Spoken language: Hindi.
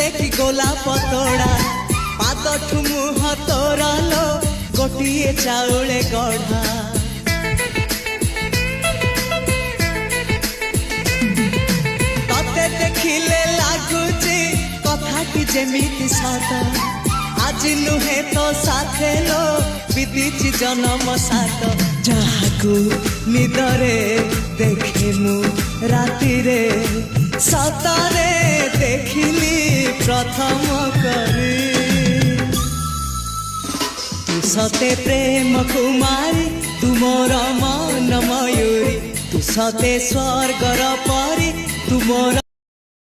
देखी गोलाप तोड़ा पाद ठुमुह तोरलो गोटिए चाउले गढ़ा तते देखिले लागुची कथाटी जेमिति सत आज नुहे तो साथे लो बीतीची जन्म सात जहाकू निदरे देखे मु राति रे सतरे देखिली प्रथम करी तू सते प्रेम कुमारी तू मोर मन मयूरी तू सते स्वर्गर परी तू मोर